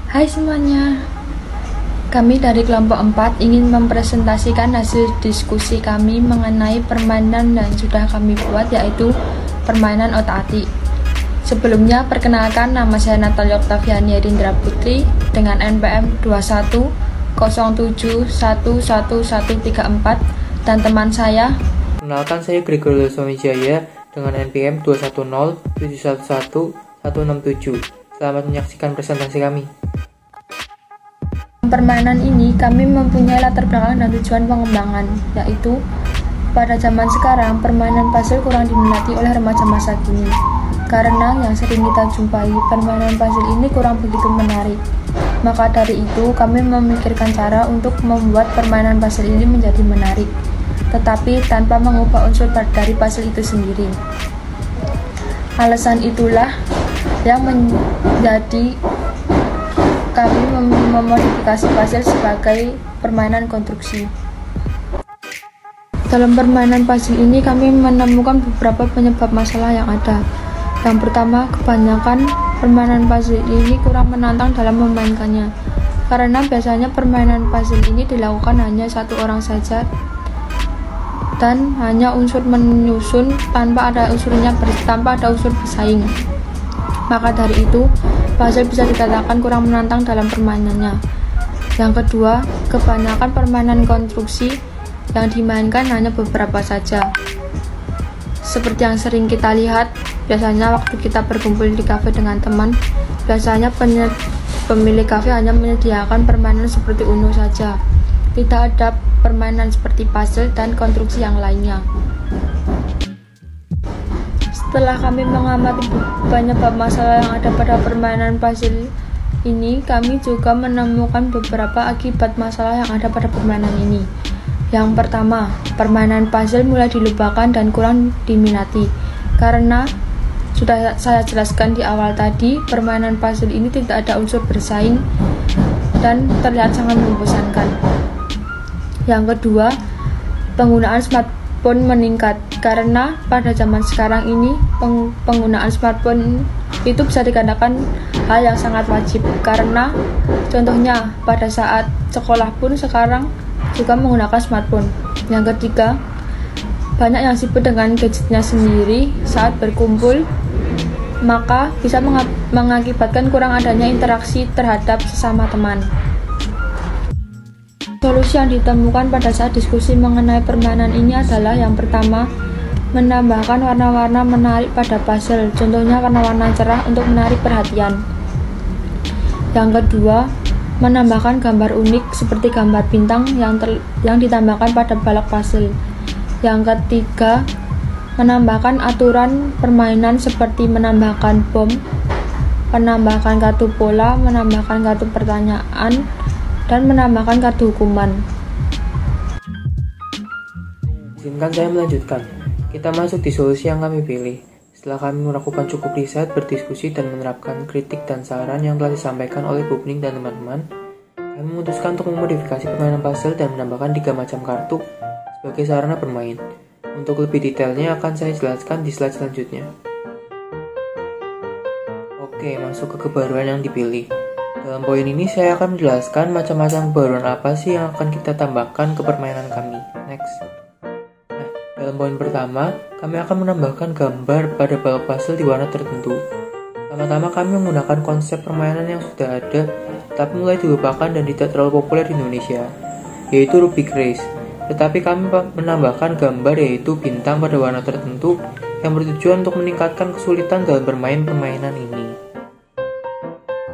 Hai semuanya, kami dari kelompok 4 ingin mempresentasikan hasil diskusi kami mengenai permainan yang sudah kami buat, yaitu permainan otak-atik. Sebelumnya, perkenalkan, nama saya Natalia Oktaviani Rindra Putri dengan NPM 2107111134 dan teman saya. Perkenalkan, saya Gregor Wijaya dengan NPM 2107111167. Selamat menyaksikan presentasi kami. Permainan ini kami mempunyai latar belakang dan tujuan pengembangan, yaitu pada zaman sekarang permainan puzzle kurang diminati oleh remaja masa kini. Karena yang sering kita jumpai, permainan puzzle ini kurang begitu menarik. Maka dari itu, kami memikirkan cara untuk membuat permainan puzzle ini menjadi menarik, tetapi tanpa mengubah unsur dari puzzle itu sendiri. Alasan itulah yang menjadi kami memodifikasi puzzle sebagai permainan konstruksi. Dalam permainan puzzle ini kami menemukan beberapa penyebab masalah yang ada. Yang pertama, kebanyakan permainan puzzle ini kurang menantang dalam memainkannya, karena biasanya permainan puzzle ini dilakukan hanya satu orang saja dan hanya unsur menyusun tanpa ada unsur bersaing. Maka dari itu, puzzle bisa dikatakan kurang menantang dalam permainannya. Yang kedua, kebanyakan permainan konstruksi yang dimainkan hanya beberapa saja. Seperti yang sering kita lihat, biasanya waktu kita berkumpul di kafe dengan teman, biasanya pemilik kafe hanya menyediakan permainan seperti Uno saja. Tidak ada permainan seperti puzzle dan konstruksi yang lainnya. Setelah kami mengamati penyebab masalah yang ada pada permainan puzzle ini, kami juga menemukan beberapa akibat masalah yang ada pada permainan ini. Yang pertama, permainan puzzle mulai dilupakan dan kurang diminati. Karena sudah saya jelaskan di awal tadi, permainan puzzle ini tidak ada unsur bersaing dan terlihat sangat membosankan. Yang kedua, penggunaan smartphone meningkat, karena pada zaman sekarang ini penggunaan smartphone itu bisa dikatakan hal yang sangat wajib, karena contohnya pada saat sekolah pun sekarang juga menggunakan smartphone. Yang ketiga, banyak yang sibuk dengan gadgetnya sendiri saat berkumpul, maka bisa mengakibatkan kurang adanya interaksi terhadap sesama teman. Solusi yang ditemukan pada saat diskusi mengenai permainan ini adalah yang pertama, menambahkan warna-warna menarik pada puzzle, contohnya warna-warna cerah untuk menarik perhatian. Yang kedua, menambahkan gambar unik seperti gambar bintang yang ditambahkan pada balok puzzle. Yang ketiga, menambahkan aturan permainan seperti menambahkan bom, menambahkan kartu bola, menambahkan kartu pertanyaan, dan menambahkan kartu hukuman. Izinkan saya melanjutkan. Kita masuk di solusi yang kami pilih. Setelah kami melakukan cukup riset, berdiskusi, dan menerapkan kritik dan saran yang telah disampaikan oleh Bu Bening dan teman-teman, kami memutuskan untuk memodifikasi permainan puzzle dan menambahkan 3 macam kartu sebagai sarana bermain. Untuk lebih detailnya akan saya jelaskan di slide selanjutnya. Oke, masuk ke kebaruan yang dipilih. Dalam poin ini saya akan menjelaskan macam-macam kebaruan apa sih yang akan kita tambahkan ke permainan kami. Next. Dalam poin pertama, kami akan menambahkan gambar pada balok puzzle di warna tertentu. Pertama-tama kami menggunakan konsep permainan yang sudah ada, tapi mulai dilupakan dan tidak terlalu populer di Indonesia, yaitu Rubik Race. Tetapi kami menambahkan gambar yaitu bintang pada warna tertentu yang bertujuan untuk meningkatkan kesulitan dalam bermain permainan ini.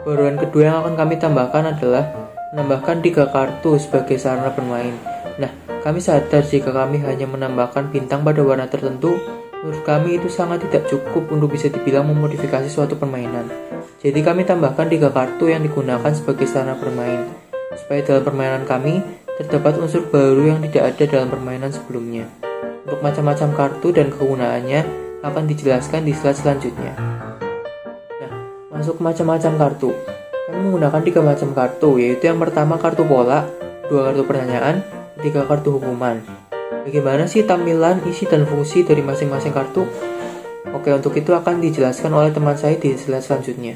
Kebaruan kedua yang akan kami tambahkan adalah menambahkan 3 kartu sebagai sarana bermain. Nah, kami sadar jika kami hanya menambahkan bintang pada warna tertentu, menurut kami itu sangat tidak cukup untuk bisa dibilang memodifikasi suatu permainan. Jadi kami tambahkan 3 kartu yang digunakan sebagai sarana bermain, supaya dalam permainan kami terdapat unsur baru yang tidak ada dalam permainan sebelumnya. Untuk macam-macam kartu dan kegunaannya akan dijelaskan di slide selanjutnya. Nah, masuk macam-macam kartu. Kami menggunakan 3 macam kartu, yaitu yang pertama kartu pola, 2 kartu pertanyaan, 3 kartu hukuman. Bagaimana sih tampilan, isi, dan fungsi dari masing-masing kartu? Oke, untuk itu akan dijelaskan oleh teman saya di slide selanjutnya.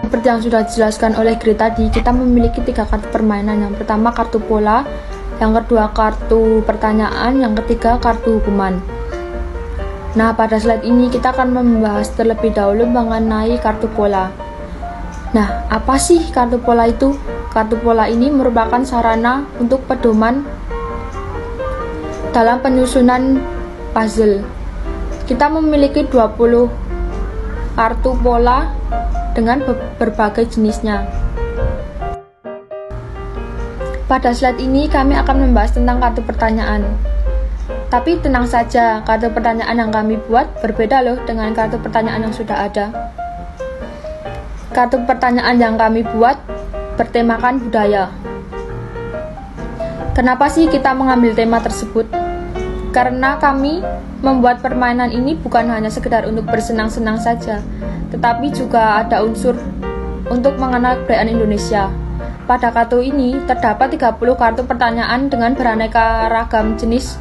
Seperti yang sudah dijelaskan oleh Gri tadi, kita memiliki 3 kartu permainan. Yang pertama kartu pola, yang kedua kartu pertanyaan, yang ketiga kartu hukuman. Nah, pada slide ini kita akan membahas terlebih dahulu mengenai kartu pola. Nah, apa sih kartu pola itu? Kartu pola ini merupakan sarana untuk pedoman dalam penyusunan puzzle. Kita memiliki 20 kartu pola dengan berbagai jenisnya. Pada slide ini kami akan membahas tentang kartu pertanyaan. Tapi tenang saja, kartu pertanyaan yang kami buat berbeda loh dengan kartu pertanyaan yang sudah ada. Kartu pertanyaan yang kami buat bertemakan budaya. Kenapa sih kita mengambil tema tersebut? Karena kami membuat permainan ini bukan hanya sekedar untuk bersenang-senang saja, tetapi juga ada unsur untuk mengenal kebudayaan Indonesia. Pada kartu ini terdapat 30 kartu pertanyaan dengan beraneka ragam jenis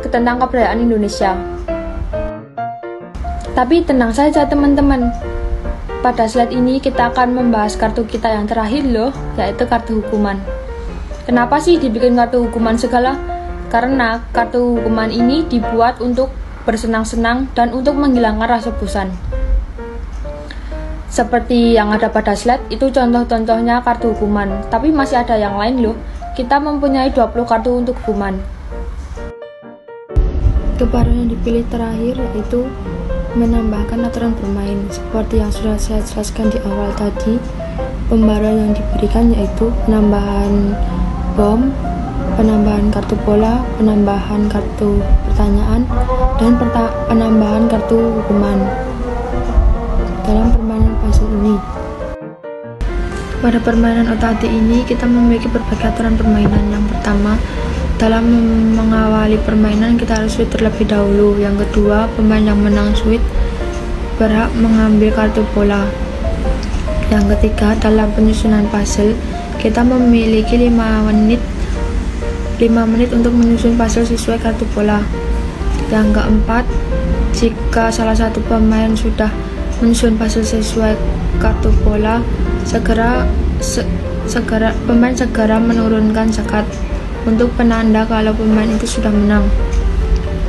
tentang kebudayaan Indonesia. Tapi tenang saja teman-teman, pada slide ini kita akan membahas kartu kita yang terakhir loh, yaitu kartu hukuman. Kenapa sih dibikin kartu hukuman segala? Karena kartu hukuman ini dibuat untuk bersenang-senang dan untuk menghilangkan rasa bosan. Seperti yang ada pada slide, itu contoh-contohnya kartu hukuman. Tapi masih ada yang lain loh. Kita mempunyai 20 kartu untuk hukuman. Kebaruan yang dipilih terakhir yaitu menambahkan aturan bermain. Seperti yang sudah saya jelaskan di awal tadi, pembaruan yang diberikan yaitu penambahan bom, penambahan kartu pola, penambahan kartu pertanyaan, dan penambahan kartu hukuman dalam permainan puzzle ini. Pada permainan otak-atik ini kita memiliki berbagai aturan permainan. Yang pertama, dalam mengawali permainan kita harus sweet terlebih dahulu. Yang kedua, pemain yang menang sweet berhak mengambil kartu pola. Yang ketiga, dalam penyusunan puzzle kita memiliki 5 menit untuk menyusun puzzle sesuai kartu pola. Yang keempat, jika salah satu pemain sudah menyusun puzzle sesuai kartu pola, pemain segera menurunkan zakat untuk penanda kalau pemain itu sudah menang.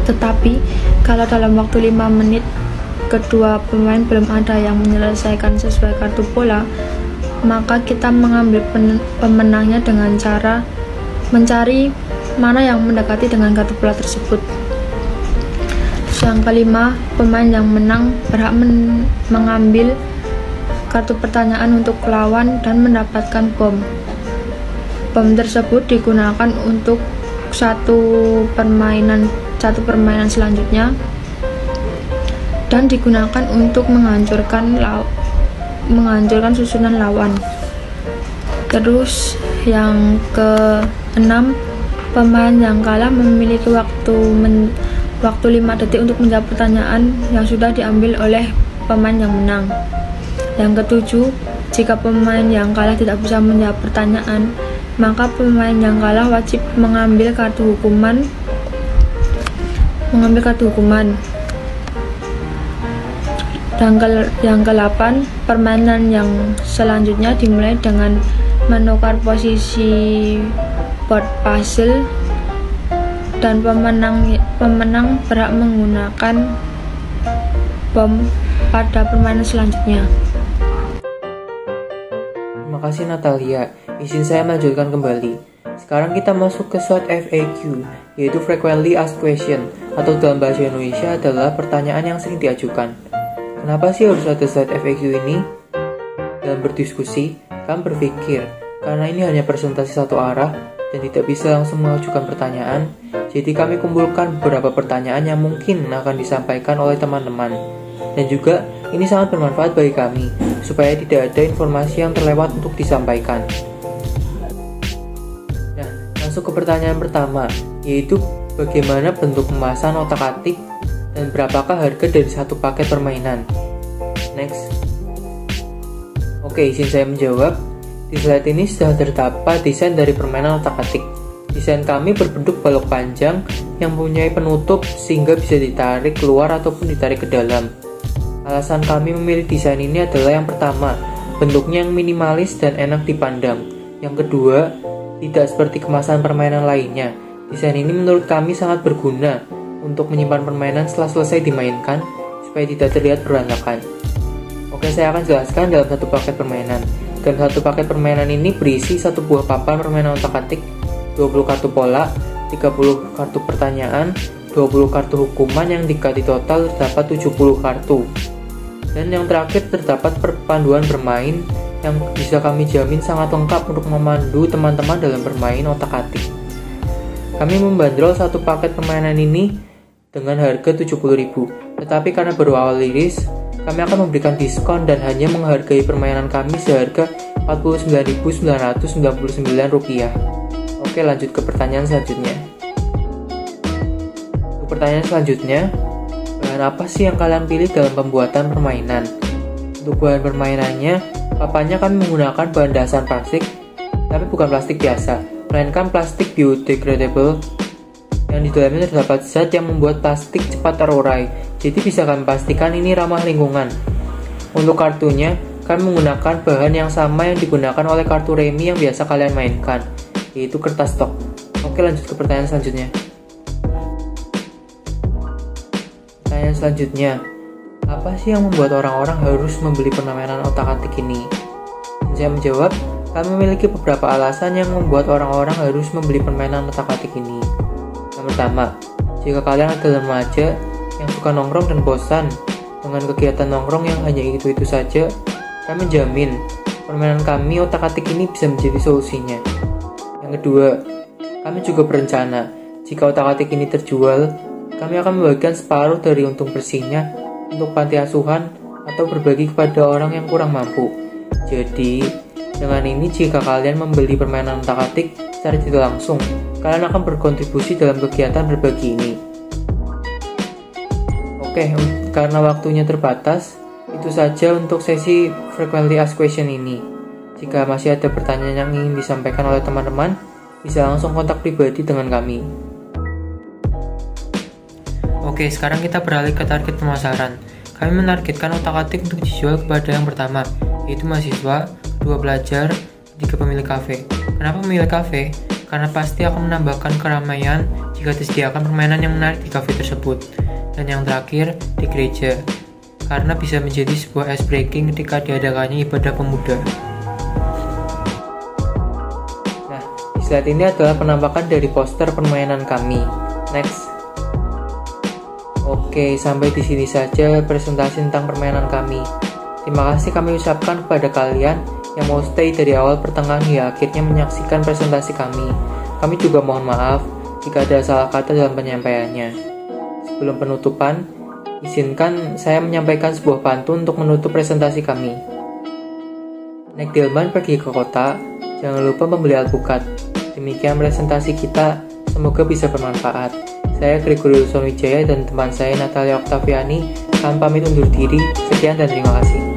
Tetapi kalau dalam waktu 5 menit kedua pemain belum ada yang menyelesaikan sesuai kartu pola, maka kita mengambil pemenangnya dengan cara mencari mana yang mendekati dengan kartu pola tersebut. Yang kelima, pemain yang menang berhak mengambil kartu pertanyaan untuk lawan dan mendapatkan bom. Bom tersebut digunakan untuk satu permainan selanjutnya dan digunakan untuk menghancurkan susunan lawan. Terus yang keenam, pemain yang kalah memiliki waktu 5 detik untuk menjawab pertanyaan yang sudah diambil oleh pemain yang menang. Yang ketujuh, jika pemain yang kalah tidak bisa menjawab pertanyaan, maka pemain yang kalah wajib mengambil kartu hukuman. Dan yang ke-8, permainan yang selanjutnya dimulai dengan menukar posisi board puzzle dan pemenang berhak menggunakan bom pada permainan selanjutnya. Terima kasih Natalia. Izin saya melanjutkan kembali. Sekarang kita masuk ke slide FAQ, yaitu Frequently Asked Question, atau dalam bahasa Indonesia adalah pertanyaan yang sering diajukan. Kenapa sih harus ada slide FAQ ini? Dalam berdiskusi, kami berpikir, karena ini hanya presentasi satu arah dan tidak bisa langsung mengajukan pertanyaan, jadi kami kumpulkan beberapa pertanyaan yang mungkin akan disampaikan oleh teman-teman. Dan juga ini sangat bermanfaat bagi kami, supaya tidak ada informasi yang terlewat untuk disampaikan. Nah, masuk ke pertanyaan pertama, yaitu bagaimana bentuk kemasan otak-atik dan berapakah harga dari satu paket permainan. Next. Oke, izin saya menjawab. Di slide ini sudah terdapat desain dari permainan otak-atik. Desain kami berbentuk balok panjang yang mempunyai penutup sehingga bisa ditarik keluar ataupun ditarik ke dalam. Alasan kami memilih desain ini adalah yang pertama, bentuknya yang minimalis dan enak dipandang. Yang kedua, tidak seperti kemasan permainan lainnya. Desain ini menurut kami sangat berguna untuk menyimpan permainan setelah selesai dimainkan supaya tidak terlihat berantakan. Oke, saya akan jelaskan dalam satu paket permainan. Dalam satu paket permainan ini berisi satu buah papan permainan otak-atik, 20 kartu pola, 30 kartu pertanyaan, 20 kartu hukuman yang dikali total terdapat 70 kartu. Dan yang terakhir terdapat panduan bermain yang bisa kami jamin sangat lengkap untuk memandu teman-teman dalam bermain otak-atik. Kami membandrol satu paket permainan ini dengan harga 70.000. Tetapi karena baru awal rilis, kami akan memberikan diskon dan hanya menghargai permainan kami seharga Rp49.999. Oke, lanjut ke pertanyaan selanjutnya. Untuk pertanyaan selanjutnya, bahan apa sih yang kalian pilih dalam pembuatan permainan? Untuk bahan permainannya, papannya kami menggunakan bahan dasar plastik, tapi bukan plastik biasa, melainkan plastik biodegradable yang di dalamnya terdapat zat yang membuat plastik cepat terurai, jadi bisa kami pastikan ini ramah lingkungan. Untuk kartunya, kami menggunakan bahan yang sama yang digunakan oleh kartu remi yang biasa kalian mainkan, yaitu kertas stok. Oke, lanjut ke pertanyaan selanjutnya. Pertanyaan selanjutnya, apa sih yang membuat orang-orang harus membeli permainan otak-atik ini? Saya menjawab, kami memiliki beberapa alasan yang membuat orang-orang harus membeli permainan otak-atik ini. Yang pertama, jika kalian adalah remaja yang suka nongkrong dan bosan dengan kegiatan nongkrong yang hanya itu-itu saja, kami menjamin permainan kami otak-atik ini bisa menjadi solusinya. Yang kedua, kami juga berencana jika otak-atik ini terjual, kami akan membagikan separuh dari untung bersihnya untuk panti asuhan atau berbagi kepada orang yang kurang mampu. Jadi, dengan ini jika kalian membeli permainan otak-atik secara tidak langsung, kalian akan berkontribusi dalam kegiatan berbagi ini. Oke, karena waktunya terbatas, itu saja untuk sesi Frequently Asked Question ini. Jika masih ada pertanyaan yang ingin disampaikan oleh teman-teman, bisa langsung kontak pribadi dengan kami. Oke, sekarang kita beralih ke target pemasaran. Kami menargetkan otak-atik untuk dijual kepada yang pertama, yaitu mahasiswa, kedua pelajar, ketiga pemilik kafe. Kenapa pemilik kafe? Karena pasti akan menambahkan keramaian jika disediakan permainan yang menarik di kafe tersebut. Dan yang terakhir, di gereja, karena bisa menjadi sebuah ice breaking ketika diadakannya ibadah pemuda. Nah, di slide ini adalah penampakan dari poster permainan kami. Next. Oke, sampai di sini saja presentasi tentang permainan kami. Terima kasih kami ucapkan kepada kalian yang mau stay dari awal pertengahan hingga akhirnya menyaksikan presentasi kami. Kami juga mohon maaf jika ada salah kata dalam penyampaiannya. Sebelum penutupan, izinkan saya menyampaikan sebuah pantun untuk menutup presentasi kami. Naik delman pergi ke kota, jangan lupa membeli alpukat. Demikian presentasi kita, semoga bisa bermanfaat. Saya Gregorius Wijaya dan teman saya Natalia Oktaviani, kami pamit undur diri. Sekian dan terima kasih.